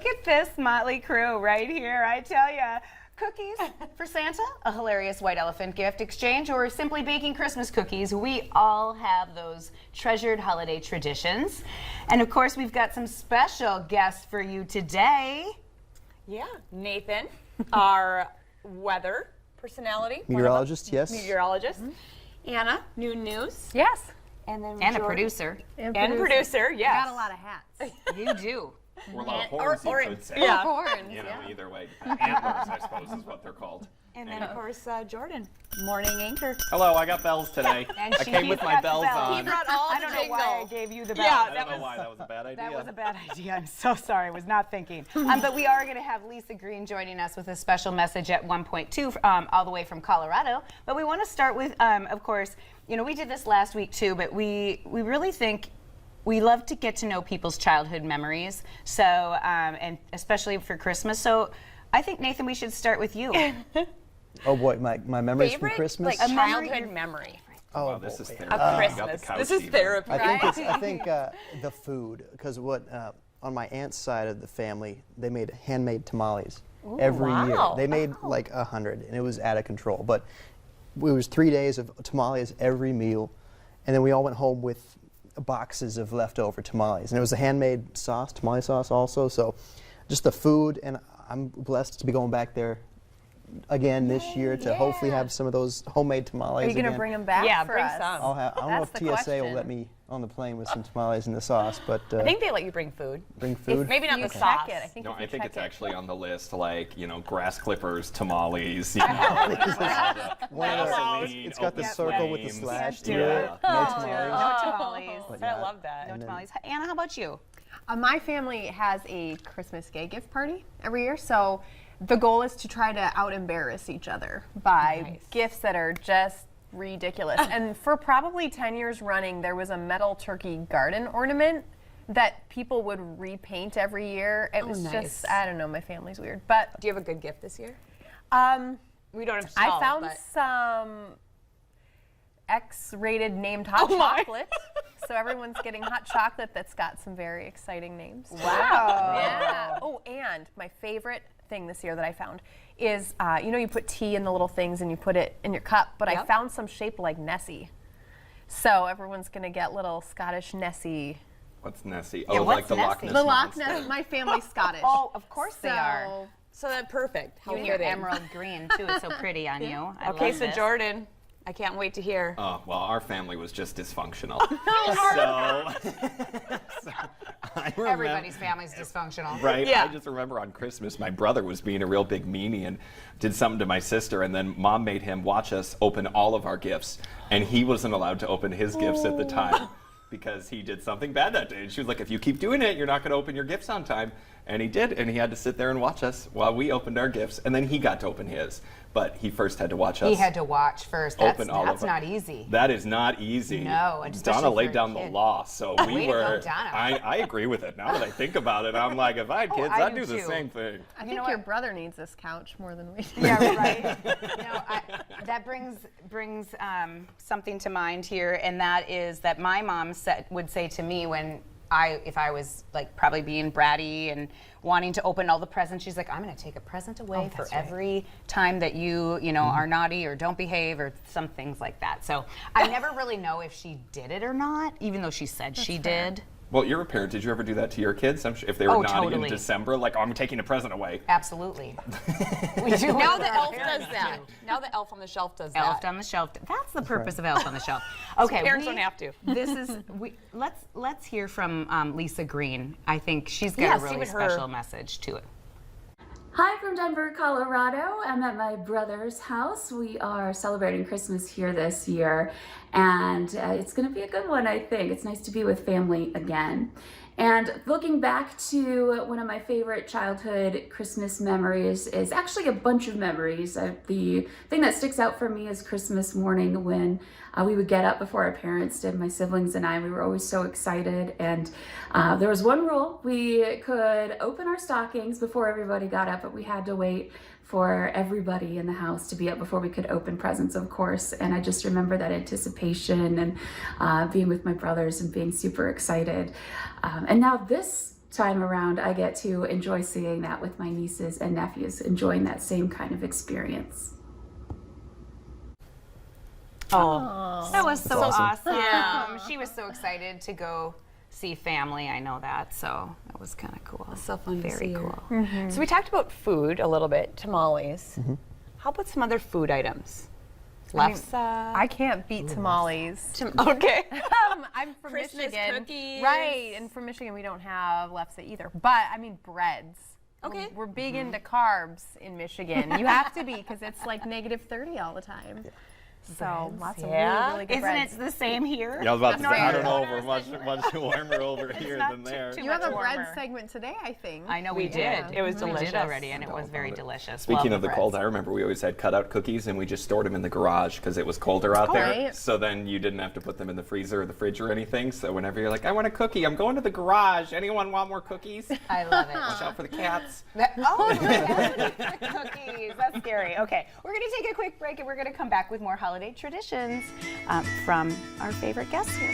Look at this motley crew right here, I tell ya. Cookies for Santa, a hilarious white elephant gift exchange, or simply baking Christmas cookies. We all have those treasured holiday traditions. And of course, we've got some special guests for you today. Yeah, Nathan, our weather personality. Meteorologist, yes. Meteorologist. Anna, new news. Yes. And a producer. And producer, yes. Got a lot of hats. You do. Or a lot of horns, you could say. Yeah. Horns. You know, either way. Antlers, I suppose, is what they're called. And then, of course, Jordan, morning anchor. Hello, I got bells today. And I came with my bells on. He brought all I the don't know why I jingles. gave you the bell. Yeah, I don't know why, that was a bad idea. That was a bad idea. I'm so sorry. I was not thinking. But we are going to have Lisa Green joining us with a special message at 1.2 all the way from Colorado. But we want to start with, of course, you know, we did this last week too, but we really think we love to get to know people's childhood memories. So, and especially for Christmas. So I think, Nathan, we should start with you. Oh boy, my memories from Christmas. Like childhood memory oh, Wow, this is boy. therapy. of You got the Christmas. couch This is even. therapy. I think the food, because on my aunt's side of the family, they made handmade tamales every year. wow. They made like 100, and it was out of control. But it was 3 days of tamales every meal, and then we all went home with boxes of leftover tamales, and it was a handmade sauce, tamale sauce also. So, just the food, and I'm blessed to be going back there again this year to hopefully have some of those homemade tamales. Are you going to again. bring them back Yeah, for bring us? some. I don't know if That's the TSA will question. let me on the plane with some tamales and the sauce, but I think they let you bring food. bring food. Maybe not You the check sauce. it. I think No, if you I think check it's it. actually on the list, like, you know, grass clippers, tamales, you know, One of those- gasoline, it's got the open circle with the flames. slash to Yeah. it. No tamales. No tamales. But I yeah. love that. No tamales. Anna, how about you? My family has a Christmas gay gift party every year, so the goal is to try to out-embarrass each other by gifts that are just ridiculous. And for probably 10 years running, there was a metal turkey garden ornament that people would repaint every year. It was nice. just, I don't know, my family's weird. But Do you have a good gift this year? We don't have to I tell, found but- some X-rated named hot chocolate. So everyone's getting hot chocolate that's got some very exciting names. Wow. Yeah. Oh, and my favorite thing this year that I found is, you know, you put tea in the little things and you put it in your cup, but I Yep. found some shaped like Nessie. So everyone's gonna get little Scottish Nessie. What's Nessie? Yeah, Oh, what's like the Loch Nessie? Ness The Loch Monster. Ness, my family's Scottish. Oh, of course they are. So So that's perfect. How You and your fitting. emerald green, too. It's so pretty on you. I Okay, love so this. Jordan, I can't wait to hear. Well, our family was just dysfunctional. so I remember, Everybody's family's dysfunctional. right? Yeah. I just remember on Christmas, my brother was being a real big meanie and did something to my sister, and then Mom made him watch us open all of our gifts, and he wasn't allowed to open his gifts at the time because he did something bad that day. And she was like, "If you keep doing it, you're not going to open your gifts on time." And he did, and he had to sit there and watch us while we opened our gifts, and then he got to open his. But he first had to watch us. He had to watch first. That's That's not easy. That is not easy. No, and especially Donna for laid a down the kid. law, so Way we to go, were. Donna. I agree with it now that I think about it. I'm like, if I had kids, I I'd do do the too. same thing. I think know your what? brother needs this couch more than we do. Yeah, right. That brings something to mind here, and that is that my mom would say to me if I was like probably being bratty and wanting to open all the presents, she's like, "I'm going to take a present away for every time that you know, are naughty or don't behave or some things like that." So I never really know if she did it or not, even though she said she did. Well, you're a parent. Did you ever do that to your kids? I'm sure if they were naughty totally. in December, like, "Oh, I'm taking a present away." Absolutely. We do. Now with the our elf parents, does that. too. Now the elf on the shelf does Elf that. on the shelf. That's the purpose of Elf on the Shelf. Okay, parents don't have to. Let's hear from Lisa Green. I think she's got Yeah, a see really what special message to it. Hi from Denver, Colorado. I'm at my brother's house. We are celebrating Christmas here this year, and it's going to be a good one, I think. It's nice to be with family again. And looking back to one of my favorite childhood Christmas memories is actually a bunch of memories. The thing that sticks out for me is Christmas morning when we would get up before our parents did, my siblings and I. We were always so excited. And there was one rule. We could open our stockings before everybody got up, but we had to wait for everybody in the house to be up before we could open presents, of course. And I just remember that anticipation and being with my brothers and being super excited. And now this time around, I get to enjoy seeing that with my nieces and nephews, enjoying that same kind of experience. Oh, That was so awesome. awesome. Yeah. She was so excited to go see family. I know that, so that was kind of cool. so fun to Very see her. cool. So we talked about food a little bit, tamales. How about some other food items? Lefse. I can't beat tamales. Okay. I'm from Christmas Michigan. cookies. Right, and from Michigan we don't have lefse either. But I mean breads. Okay. We're big into carbs in Michigan. You have to be because it's like -30 all the time. So lots of Yeah. really good Isn't breads. it the same here? Yeah, I was about to North say, I don't know if Dakota we're is much warmer over here not than too- there. too You have much a bread warmer. segment today, I think. I know We did. It was We delicious. did already, and it was very delicious. Speaking Love of the breads. cold, I remember we always had cutout cookies and we just stored them in the garage because it was colder out there. right. So then you didn't have to put them in the freezer or the fridge or anything. So whenever you're like, I want a cookie, I'm going to the garage. Anyone want more cookies? I love it. Watch out for the cats. Oh, the cookies. That's scary. Okay, we're going to take a quick break and we're going to come back with more holiday traditions from our favorite guests here.